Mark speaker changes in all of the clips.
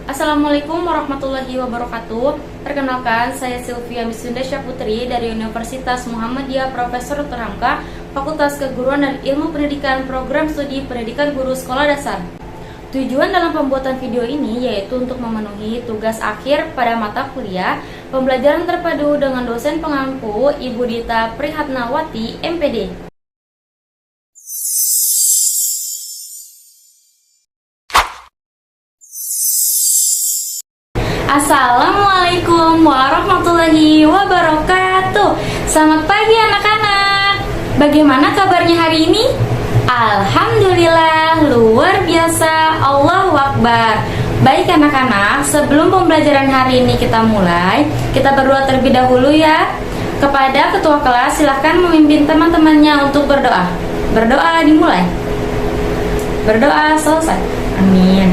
Speaker 1: Assalamualaikum warahmatullahi wabarakatuh. Perkenalkan, saya Sylvia Misunda Syaputri dari Universitas Muhammadiyah Profesor Dr. Hamka, Fakultas Keguruan dan Ilmu Pendidikan Program Studi Pendidikan Guru Sekolah Dasar. Tujuan dalam pembuatan video ini yaitu untuk memenuhi tugas akhir pada mata kuliah pembelajaran terpadu dengan dosen pengampu Ibu Dita Prihatnawati, MPD. Assalamualaikum warahmatullahi wabarakatuh. Selamat pagi anak-anak. Bagaimana kabarnya hari ini? Alhamdulillah, luar biasa, Allahu Akbar. Baik anak-anak, sebelum pembelajaran hari ini kita mulai, kita berdoa terlebih dahulu ya. Kepada ketua kelas, silahkan memimpin teman-temannya untuk berdoa. Berdoa dimulai. Berdoa selesai. Amin.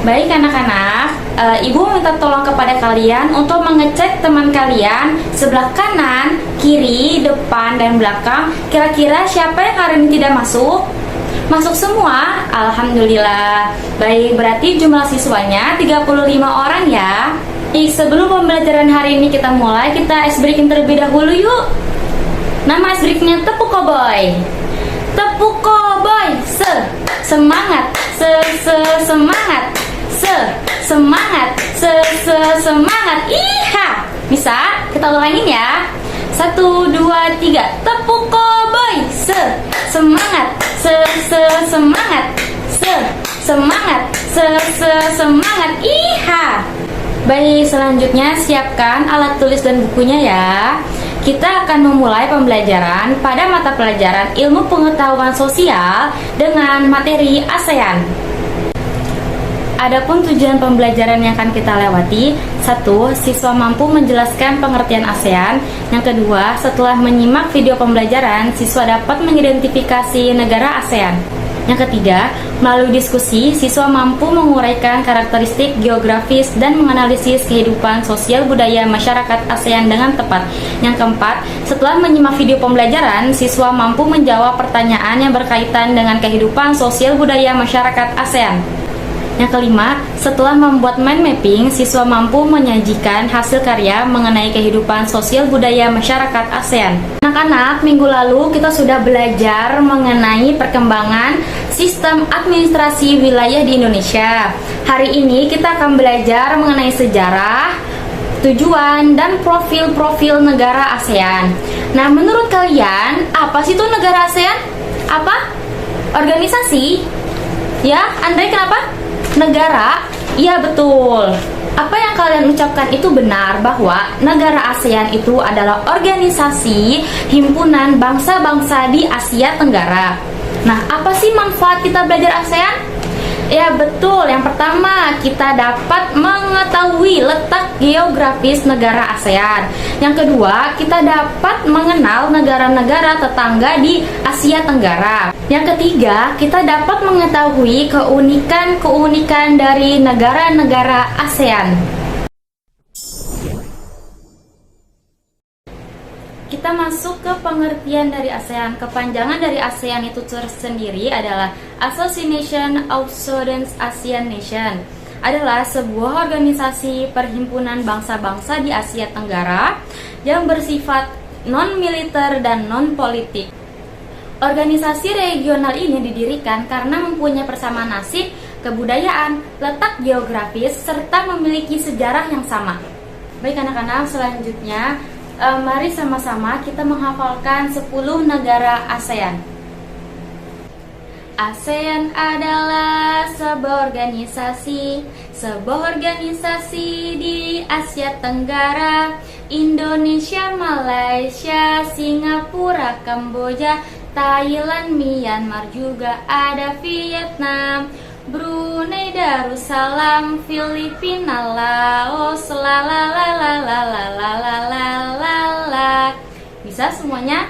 Speaker 1: Baik anak-anak, Ibu minta tolong kepada kalian untuk mengecek teman kalian sebelah kanan, kiri, depan, dan belakang. Kira-kira siapa yang hari ini tidak masuk? Masuk semua? Alhamdulillah. Baik, berarti jumlah siswanya 35 orang ya. Sebelum pembelajaran hari ini kita mulai, kita ice breaking terlebih dahulu yuk. Nama ice breakingnya Tepuk Koboy. Tepuk Koboy. Semangat. Semangat. Semangat. Semangat. Iha. Bisa? Kita ulangin ya. 1, 2, 3. Tepuk Koboy. Semangat. Semangat. Semangat. Semangat. Iha. Baik, selanjutnya siapkan alat tulis dan bukunya ya. Kita akan memulai pembelajaran pada mata pelajaran Ilmu Pengetahuan Sosial dengan materi ASEAN. Adapun tujuan pembelajaran yang akan kita lewati: 1. Siswa mampu menjelaskan pengertian ASEAN. Yang kedua, setelah menyimak video pembelajaran, siswa dapat mengidentifikasi negara ASEAN. Yang ketiga, melalui diskusi, siswa mampu menguraikan karakteristik geografis dan menganalisis kehidupan sosial budaya masyarakat ASEAN dengan tepat. Yang keempat, setelah menyimak video pembelajaran, siswa mampu menjawab pertanyaan yang berkaitan dengan kehidupan sosial budaya masyarakat ASEAN. Yang kelima, setelah membuat mind mapping, siswa mampu menyajikan hasil karya mengenai kehidupan sosial budaya masyarakat ASEAN. Anak-anak, minggu lalu kita sudah belajar mengenai perkembangan sistem administrasi wilayah di Indonesia. Hari ini kita akan belajar mengenai sejarah, tujuan, dan profil-profil negara ASEAN. Nah, menurut kalian, apa sih itu negara ASEAN? Apa? Organisasi? Ya, Andre, kenapa? Negara? Iya, betul. Apa yang kalian ucapkan itu benar, bahwa negara ASEAN itu adalah organisasi himpunan bangsa-bangsa di Asia Tenggara. Nah, apa sih manfaat kita belajar ASEAN? Ya, betul. Yang pertama, kita dapat mengetahui letak geografis negara ASEAN. Yang kedua, kita dapat mengenal negara-negara tetangga di Asia Tenggara. Yang ketiga, kita dapat mengetahui keunikan-keunikan dari negara-negara ASEAN. Kita masuk ke pengertian dari ASEAN. Kepanjangan dari ASEAN itu tersendiri adalah Association of Southeast Asian Nations. Adalah sebuah organisasi perhimpunan bangsa-bangsa di Asia Tenggara yang bersifat non-militer dan non-politik. Organisasi regional ini didirikan karena mempunyai persamaan nasib, kebudayaan, letak geografis, serta memiliki sejarah yang sama. Baik anak-anak, selanjutnya mari sama-sama kita menghafalkan 10 negara ASEAN. ASEAN adalah sebuah organisasi di Asia Tenggara. Indonesia, Malaysia, Singapura, Kamboja, Thailand, Myanmar, juga ada Vietnam, Brunei Darussalam, Filipina, Laos, Bisa semuanya?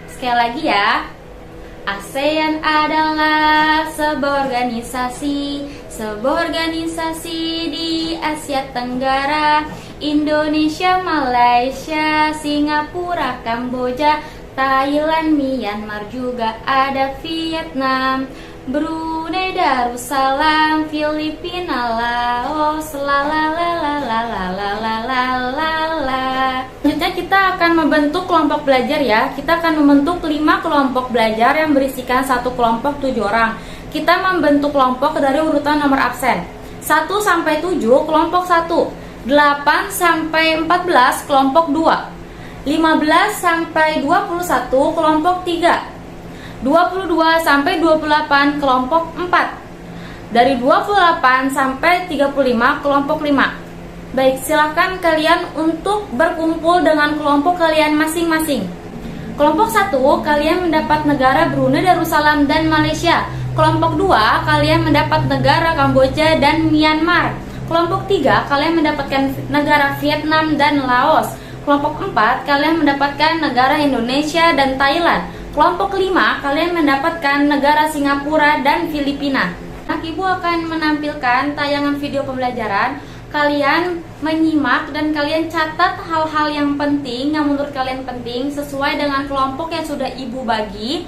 Speaker 1: Sekali lagi ya. ASEAN adalah sebuah organisasi di Asia Tenggara. Indonesia, Malaysia, Singapura, Kamboja, Thailand, Myanmar, juga ada Vietnam, Brunei Darussalam, Filipina, Laos, la. Selanjutnya kita akan membentuk kelompok belajar ya. Kita akan membentuk 5 kelompok belajar yang berisikan satu kelompok 7 orang. Kita membentuk kelompok dari urutan nomor absen. 1 sampai 7 kelompok 1, 8 sampai 14 kelompok 2, 15 sampai 21 kelompok 3, 22 sampai 28 kelompok 4. Dari 28 sampai 35 kelompok 5. Baik, silakan kalian untuk berkumpul dengan kelompok kalian masing-masing. Kelompok 1, kalian mendapat negara Brunei Darussalam dan Malaysia. Kelompok 2, kalian mendapat negara Kamboja dan Myanmar. Kelompok 3, kalian mendapatkan negara Vietnam dan Laos. Kelompok 4, kalian mendapatkan negara Indonesia dan Thailand. Kelompok 5, kalian mendapatkan negara Singapura dan Filipina. Ibu akan menampilkan tayangan video pembelajaran. Kalian menyimak dan kalian catat hal-hal yang penting yang menurut kalian penting sesuai dengan kelompok yang sudah Ibu bagi.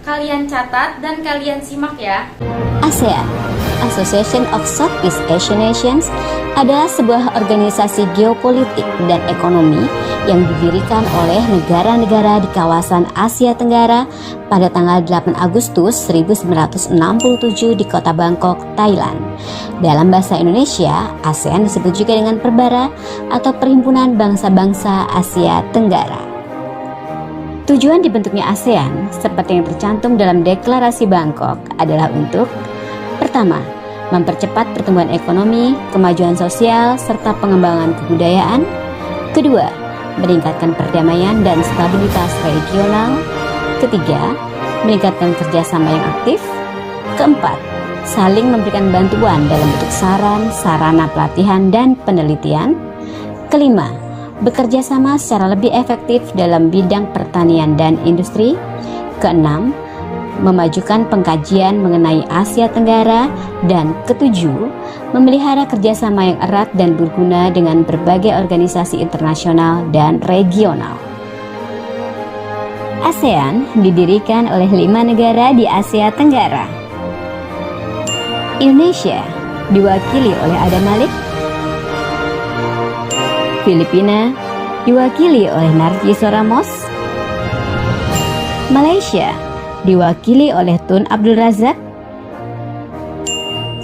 Speaker 1: Kalian catat dan kalian simak ya.
Speaker 2: ASEAN, Association of Southeast Asian Nations, adalah sebuah organisasi geopolitik dan ekonomi yang didirikan oleh negara-negara di kawasan Asia Tenggara pada tanggal 8 Agustus 1967 di kota Bangkok, Thailand. Dalam bahasa Indonesia, ASEAN disebut juga dengan Perbara atau Perhimpunan Bangsa-Bangsa Asia Tenggara. Tujuan dibentuknya ASEAN, seperti yang tercantum dalam Deklarasi Bangkok, adalah untuk: pertama, mempercepat pertumbuhan ekonomi, kemajuan sosial, serta pengembangan kebudayaan. Kedua, meningkatkan perdamaian dan stabilitas regional. Ketiga, meningkatkan kerjasama yang aktif. Keempat, saling memberikan bantuan dalam bentuk saran, sarana pelatihan, dan penelitian. Kelima, bekerja sama secara lebih efektif dalam bidang pertanian dan industri. Keenam, memajukan pengkajian mengenai Asia Tenggara. Dan ketujuh, memelihara kerjasama yang erat dan berguna dengan berbagai organisasi internasional dan regional. ASEAN didirikan oleh 5 negara di Asia Tenggara. Indonesia diwakili oleh Adam Malik. Filipina diwakili oleh Narciso Ramos. Malaysia diwakili oleh Tun Abdul Razak.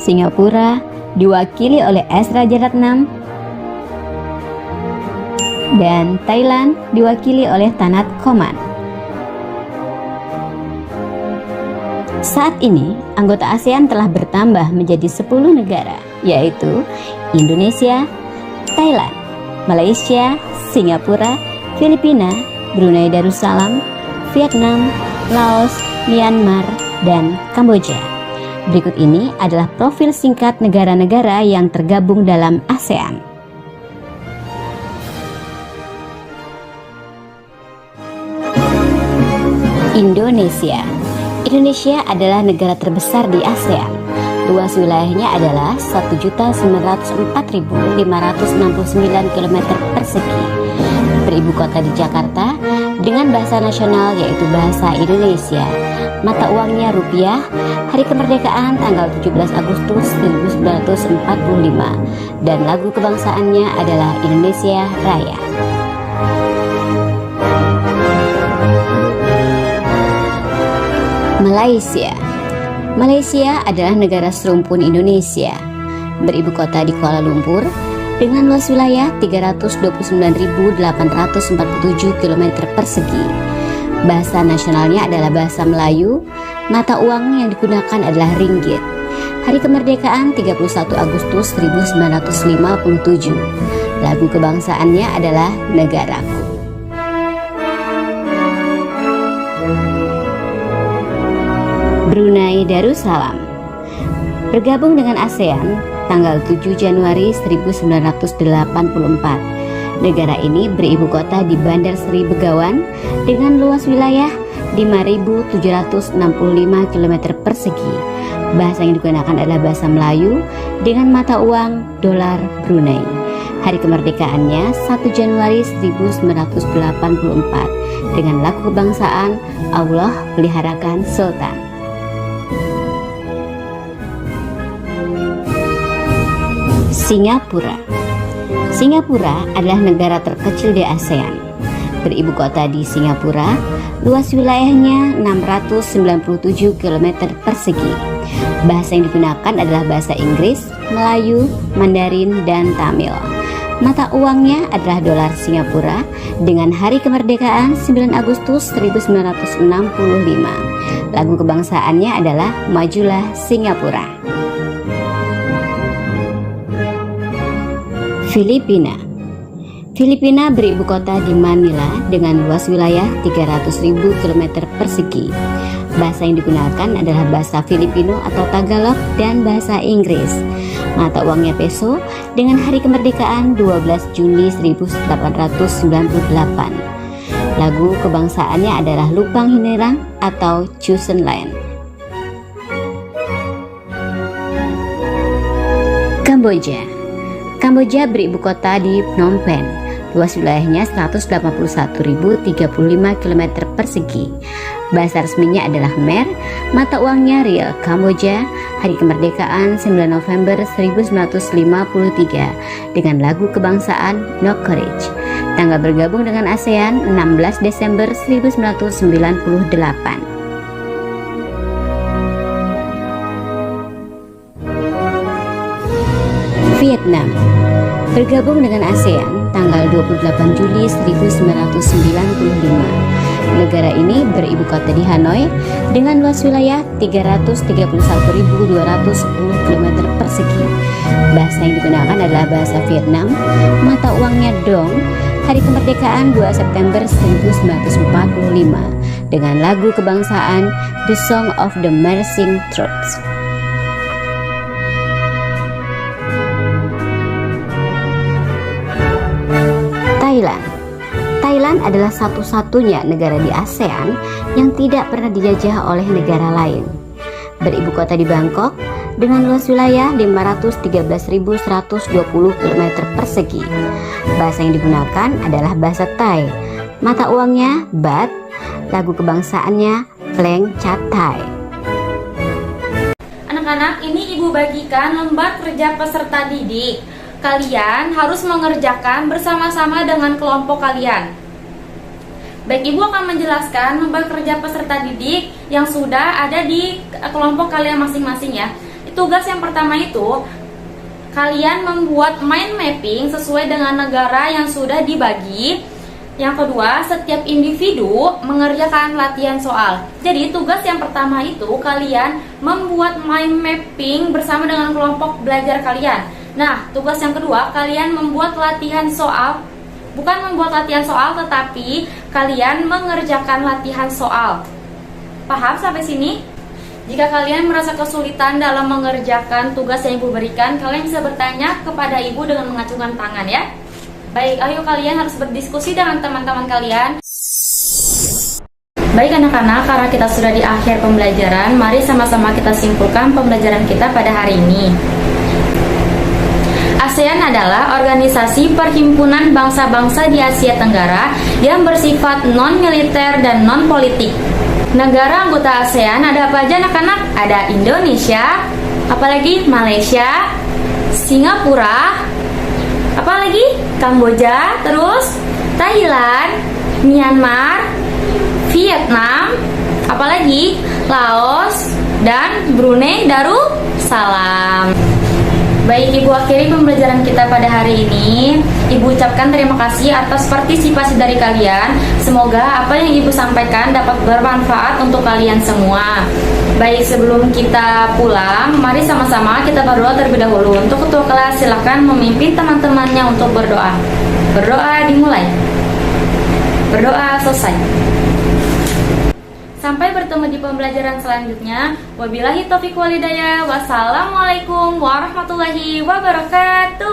Speaker 2: Singapura diwakili oleh S. Rajaratnam. Dan Thailand diwakili oleh Tanat Khoman. Saat ini, anggota ASEAN telah bertambah menjadi 10 negara, yaitu Indonesia, Thailand, Malaysia, Singapura, Filipina, Brunei Darussalam, Vietnam, Laos, Myanmar, dan Kamboja. Berikut ini adalah profil singkat negara-negara yang tergabung dalam ASEAN. Indonesia. Indonesia adalah negara terbesar di ASEAN. Luas wilayahnya adalah 1.904.569 km persegi. Beribu kota di Jakarta dengan bahasa nasional yaitu bahasa Indonesia. Mata uangnya rupiah. Hari kemerdekaan tanggal 17 Agustus 1945. Dan lagu kebangsaannya adalah Indonesia Raya. Malaysia. Malaysia adalah negara serumpun Indonesia. Beribu kota di Kuala Lumpur dengan luas wilayah 329.847 km persegi. Bahasa nasionalnya adalah bahasa Melayu. Mata uang yang digunakan adalah ringgit. Hari kemerdekaan 31 Agustus 1957. Lagu kebangsaannya adalah Negaraku. Brunei Darussalam bergabung dengan ASEAN tanggal 7 Januari 1984. Negara ini beribu kota di Bandar Seri Begawan dengan luas wilayah 5.765 km persegi. Bahasa yang digunakan adalah bahasa Melayu dengan mata uang dolar Brunei. Hari kemerdekaannya 1 Januari 1984 dengan lagu kebangsaan Allah Peliharakan Sultan. Singapura. Singapura adalah negara terkecil di ASEAN. Beribu kota di Singapura, luas wilayahnya 697 km persegi. Bahasa yang digunakan adalah bahasa Inggris, Melayu, Mandarin, dan Tamil. Mata uangnya adalah dolar Singapura dengan hari kemerdekaan 9 Agustus 1965. Lagu kebangsaannya adalah Majulah Singapura. Filipina. Filipina beribu kota di Manila dengan luas wilayah 300.000 km persegi. Bahasa yang digunakan adalah bahasa Filipino atau Tagalog dan bahasa Inggris. Mata uangnya peso dengan hari kemerdekaan 12 Juli 1898. Lagu kebangsaannya adalah Lupang Hinirang atau Chosen Land. Kamboja. Kamboja beribu kota di Phnom Penh. Luas wilayahnya 181.035 km persegi. Bahasa resminya adalah Khmer. Mata uangnya riel Kamboja. Hari kemerdekaan 9 November 1953 dengan lagu kebangsaan No Courage. Tanggal bergabung dengan ASEAN 16 Desember 1998. Vietnam bergabung dengan ASEAN tanggal 28 Juli 1995. Negara ini beribu kota di Hanoi dengan luas wilayah 331.210 km persegi. Bahasa yang digunakan adalah bahasa Vietnam. Mata uangnya dong. Hari kemerdekaan 2 September 1945 dengan lagu kebangsaan The Song of the Marching Troops. Thailand. Thailand adalah satu-satunya negara di ASEAN yang tidak pernah dijajah oleh negara lain. Beribu kota di Bangkok dengan luas wilayah 513.120 km persegi. Bahasa yang digunakan adalah bahasa Thai. Mata uangnya baht. Lagu kebangsaannya Pleng Chat Thai.
Speaker 1: Anak-anak, ini ibu bagikan lembar kerja peserta didik. Kalian harus mengerjakan bersama-sama dengan kelompok kalian. Baik, ibu akan menjelaskan lembar kerja peserta didik yang sudah ada di kelompok kalian masing-masing ya. Tugas yang pertama itu, kalian membuat mind mapping sesuai dengan negara yang sudah dibagi. Yang kedua, setiap individu mengerjakan latihan soal. Jadi tugas yang pertama itu, kalian membuat mind mapping bersama dengan kelompok belajar kalian. Nah, tugas yang kedua, kalian membuat latihan soal. Bukan membuat latihan soal, tetapi kalian mengerjakan latihan soal. Paham sampai sini? Jika kalian merasa kesulitan dalam mengerjakan tugas yang ibu berikan, kalian bisa bertanya kepada ibu dengan mengacungkan tangan ya. Baik, ayo kalian harus berdiskusi dengan teman-teman kalian. Baik anak-anak, karena kita sudah di akhir pembelajaran, mari sama-sama kita simpulkan pembelajaran kita pada hari ini. ASEAN adalah organisasi perhimpunan bangsa-bangsa di Asia Tenggara yang bersifat non-militer dan non-politik. Negara anggota ASEAN ada apa aja anak-anak? Ada Indonesia, apalagi Malaysia, Singapura, apalagi Kamboja, terus Thailand, Myanmar, Vietnam, apalagi Laos, dan Brunei Darussalam. Baik, ibu akhiri pembelajaran kita pada hari ini. Ibu ucapkan terima kasih atas partisipasi dari kalian. Semoga apa yang ibu sampaikan dapat bermanfaat untuk kalian semua. Baik, sebelum kita pulang, mari sama-sama kita berdoa terlebih dahulu. Untuk ketua kelas, silakan memimpin teman-temannya untuk berdoa. Berdoa dimulai. Berdoa selesai. Sampai bertemu di pembelajaran selanjutnya. Wabillahi taufiq wal hidayah. Wassalamualaikum warahmatullahi wabarakatuh.